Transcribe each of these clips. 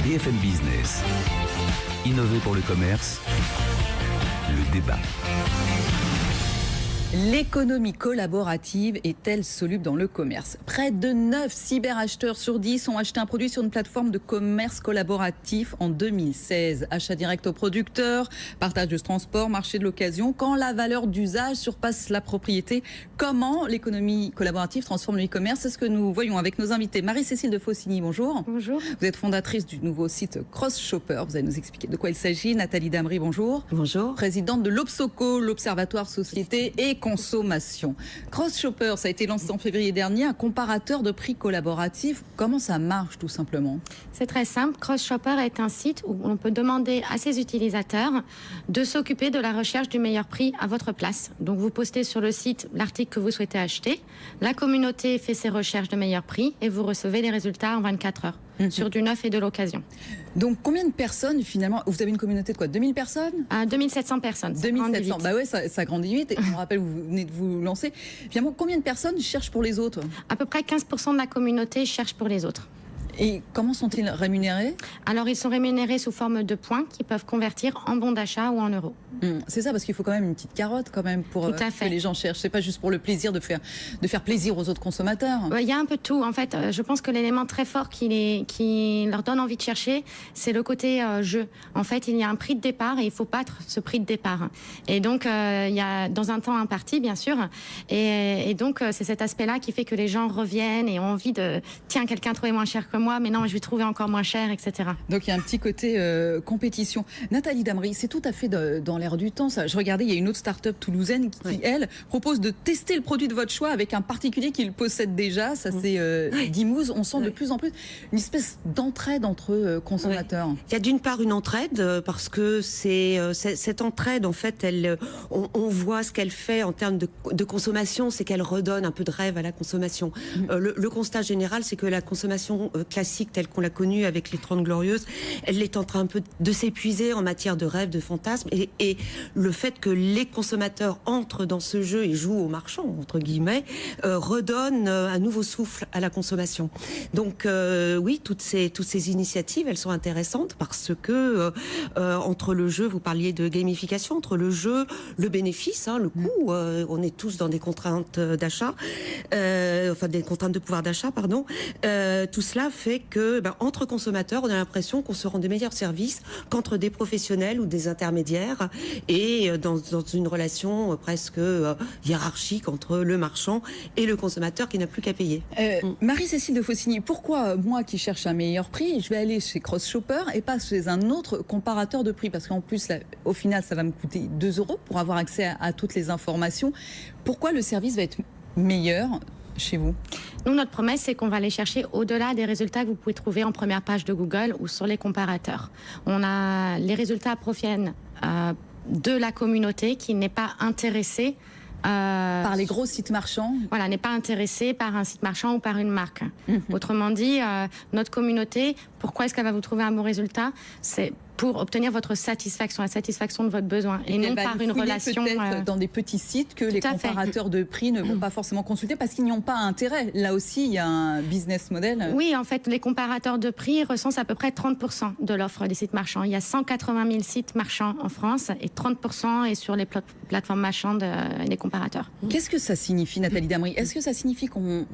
BFM Business. Innover pour le commerce. Le débat. L'économie collaborative est-elle soluble dans le commerce? Près de 9 cyberacheteurs sur 10 ont acheté un produit sur une plateforme de commerce collaboratif en 2016. Achat direct aux producteurs, partage de transport, marché de l'occasion. Quand la valeur d'usage surpasse la propriété, comment l'économie collaborative transforme le e-commerce? C'est ce que nous voyons avec nos invités. Marie-Cécile de Faucigny, bonjour. Bonjour. Vous êtes fondatrice du nouveau site Cross Shopper. Vous allez nous expliquer de quoi il s'agit. Nathalie Damry, bonjour. Bonjour. Présidente de l'Obsoco, l'Observatoire Société et Consommation. Cross Shopper, ça a été lancé en février dernier, un comparateur de prix collaboratif. Comment ça marche tout simplement? C'est très simple. Cross Shopper est un site où on peut demander à ses utilisateurs de s'occuper de la recherche du meilleur prix à votre place. Donc vous postez sur le site l'article que vous souhaitez acheter. La communauté fait ses recherches de meilleur prix et vous recevez les résultats en 24 heures sur du neuf et de l'occasion. Donc combien de personnes finalement? Vous avez une communauté de quoi? 2000 personnes? 2700 personnes. 2700, bah ouais, ça grandit vite. Et je me rappelle, vous venez de vous lancer. Finalement, combien de personnes cherchent pour les autres? À peu près 15% de la communauté cherche pour les autres. Et comment sont-ils rémunérés? Alors, ils sont rémunérés sous forme de points qui peuvent convertir en bons d'achat ou en euros. C'est ça, parce qu'il faut quand même une petite carotte quand même pour que les gens cherchent. C'est pas juste pour le plaisir de faire plaisir aux autres consommateurs. Il y a un peu de tout. En fait, je pense que l'élément très fort qui leur donne envie de chercher, c'est le côté jeu. En fait, il y a un prix de départ et il faut battre ce prix de départ. Et donc, il y a dans un temps imparti, bien sûr. Et donc, c'est cet aspect-là qui fait que les gens reviennent et ont envie de tiens, quelqu'un trouvait moins cher que moi, mais non, je vais trouver encore moins cher, etc. Donc il y a un petit côté compétition. Nathalie Damry, c'est tout à fait dans l'air du temps. Ça. Je regardais, il y a une autre start-up toulousaine qui, elle, propose de tester le produit de votre choix avec un particulier qui le possède déjà. Ça, c'est Dimouze. On sent de plus en plus une espèce d'entraide entre consommateurs. Il y a d'une part une entraide, parce que cette entraide, en fait, on voit ce qu'elle fait en termes de consommation, c'est qu'elle redonne un peu de rêve à la consommation. Le constat général, c'est que la consommation classique telle qu'on l'a connue avec les 30 Glorieuses, elle est en train un peu de s'épuiser en matière de rêve, de fantasme, et le fait que les consommateurs entrent dans ce jeu et jouent aux marchands, entre guillemets, redonne un nouveau souffle à la consommation. Donc oui, toutes ces initiatives, elles sont intéressantes parce que entre le jeu, vous parliez de gamification, entre le jeu, le bénéfice, le coût, on est tous dans des contraintes d'achat, enfin des contraintes de pouvoir d'achat, pardon, tout cela fait que, entre consommateurs, on a l'impression qu'on se rend des meilleurs services qu'entre des professionnels ou des intermédiaires, et dans une relation presque hiérarchique entre le marchand et le consommateur qui n'a plus qu'à payer. Marie-Cécile de Faucigny, pourquoi moi qui cherche un meilleur prix, je vais aller chez Cross Shopper et pas chez un autre comparateur de prix? Parce qu'en plus, là, au final, ça va me coûter 2 € pour avoir accès à toutes les informations. Pourquoi le service va être meilleur chez vous? Nous, notre promesse, c'est qu'on va aller chercher au-delà des résultats que vous pouvez trouver en première page de Google ou sur les comparateurs. Les résultats proviennent de la communauté qui n'est pas intéressée par les gros sites marchands. Voilà, n'est pas intéressée par un site marchand ou par une marque. Autrement dit, notre communauté, pourquoi est-ce qu'elle va vous trouver un bon résultat? C'est pour obtenir votre satisfaction, la satisfaction de votre besoin, et non par une relation dans des petits sites que les comparateurs de prix ne vont pas forcément consulter parce qu'ils n'y ont pas intérêt. Là aussi, il y a un business model. Oui, en fait, les comparateurs de prix recensent à peu près 30% de l'offre des sites marchands. Il y a 180 000 sites marchands en France et 30% est sur les plateformes marchandes et les comparateurs. Qu'est-ce que ça signifie, Nathalie Damry? Est-ce que ça signifie qu'on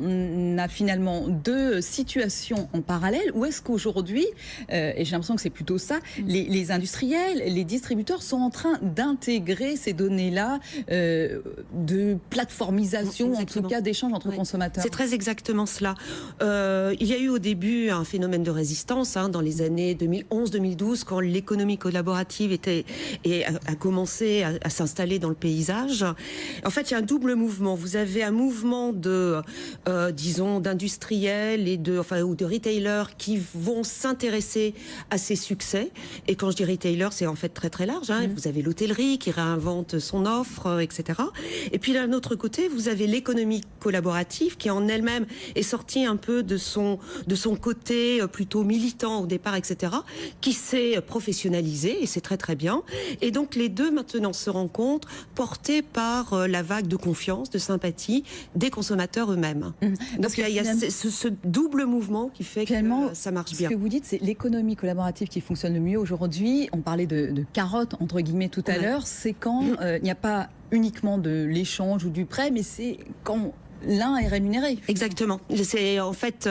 a finalement deux situations en parallèle, ou est-ce qu'aujourd'hui, et j'ai l'impression que c'est plutôt ça, les industriels, les distributeurs sont en train d'intégrer ces données-là de plateformisation, en tout cas d'échange entre consommateurs? C'est très exactement cela. Il y a eu au début un phénomène de résistance dans les années 2011-2012, quand l'économie collaborative a commencé à s'installer dans le paysage. En fait, il y a un double mouvement. Vous avez un mouvement disons, d'industriels ou de retailers qui vont s'intéresser à ces succès Et quand je dis retailer, c'est en fait très très large. Vous avez l'hôtellerie qui réinvente son offre, etc. Et puis d'un autre côté, vous avez l'économie collaborative qui en elle-même est sortie un peu de son côté plutôt militant au départ, etc., qui s'est professionnalisé, et c'est très très bien. Et donc les deux maintenant se rencontrent, portés par la vague de confiance, de sympathie des consommateurs eux-mêmes. Donc il y a ce double mouvement qui fait que ça marche bien. Ce que vous dites, c'est l'économie collaborative qui fonctionne le mieux aujourd'hui. On parlait de carotte, entre guillemets, tout à l'heure. C'est quand il n'y a pas uniquement de l'échange ou du prêt, mais c'est quand l'un est rémunéré. Exactement. C'est en fait,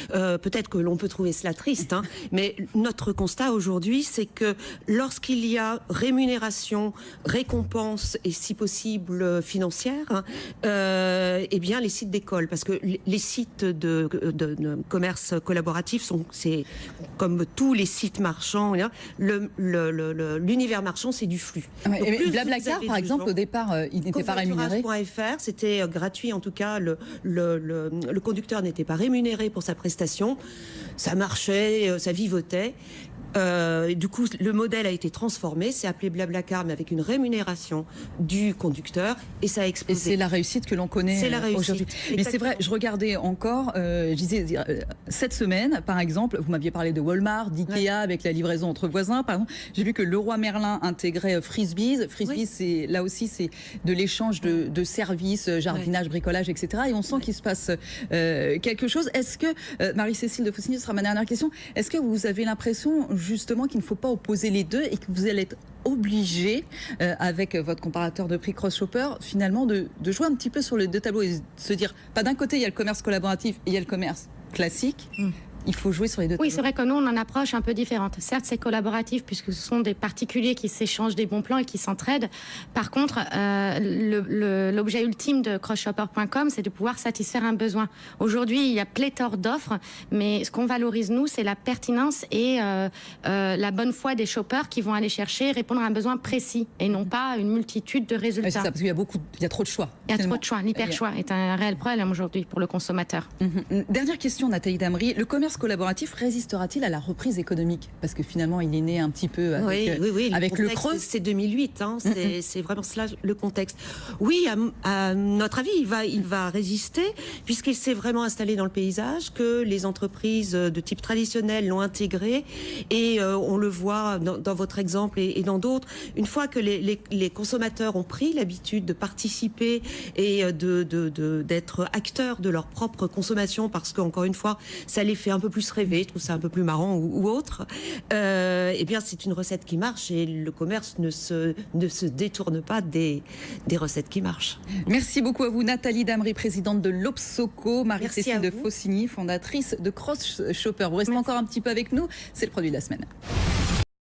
peut-être que l'on peut trouver cela triste, mais notre constat aujourd'hui, c'est que lorsqu'il y a rémunération, récompense et si possible financière, eh bien les sites décollent, parce que les sites de commerce collaboratif c'est comme tous les sites marchands, l'univers marchand, c'est du flux. Ouais, donc, Blablacar, par exemple, au départ, il n'était pas rémunéré. C'était gratuit en tout cas. Le conducteur n'était pas rémunéré pour sa prestation, ça marchait, ça vivotait. Du coup, le modèle a été transformé, c'est appelé Blablacar, mais avec une rémunération du conducteur, et ça a explosé. Et c'est la réussite que l'on connaît aujourd'hui. Mais c'est vrai, je regardais encore, je disais, cette semaine, par exemple, vous m'aviez parlé de Walmart, d'Ikea, avec la livraison entre voisins, par exemple. J'ai vu que Leroy Merlin intégrait Frisbees. Frisbees, là aussi, c'est de l'échange de services, jardinage, bricolage, etc. Et on sent qu'il se passe quelque chose. Est-ce que, Marie-Cécile de Faucigny, ce sera ma dernière question, est-ce que vous avez l'impression justement qu'il ne faut pas opposer les deux et que vous allez être obligé, avec votre comparateur de prix CrossShopper, finalement de jouer un petit peu sur les deux tableaux et de se dire, pas d'un côté il y a le commerce collaboratif et il y a le commerce classique. Il faut jouer sur les deux tableaux. Oui, c'est vrai que nous, on a une approche un peu différente. Certes, c'est collaboratif puisque ce sont des particuliers qui s'échangent des bons plans et qui s'entraident. Par contre, l'objet ultime de CrossShopper.com, c'est de pouvoir satisfaire un besoin. Aujourd'hui, il y a pléthore d'offres, mais ce qu'on valorise, nous, c'est la pertinence et la bonne foi des shoppers qui vont aller chercher, répondre à un besoin précis et non pas une multitude de résultats. C'est ça, parce qu'il y a trop de choix. Il y a trop de choix. L'hyper-choix est un réel problème aujourd'hui pour le consommateur. Dernière question, Nathalie Damry. Le commerce collaboratif résistera-t-il à la reprise économique? Parce que finalement, il est né un petit peu avec le creux. C'est 2008, c'est vraiment cela le contexte. Oui, à notre avis, il va résister, puisqu'il s'est vraiment installé dans le paysage, que les entreprises de type traditionnel l'ont intégré, et on le voit dans votre exemple et dans d'autres. Une fois que les consommateurs ont pris l'habitude de participer et d'être acteurs de leur propre consommation, parce qu'encore une fois, ça les fait un peu plus rêver, je trouve ça un peu plus marrant ou autre, eh bien c'est une recette qui marche, et le commerce ne se détourne pas des recettes qui marchent. Merci beaucoup à vous, Nathalie Damry, présidente de l'Obsoco, Marie-Cécile de Faucigny, fondatrice de CrossShopper. Vous restez encore un petit peu avec nous, c'est le produit de la semaine.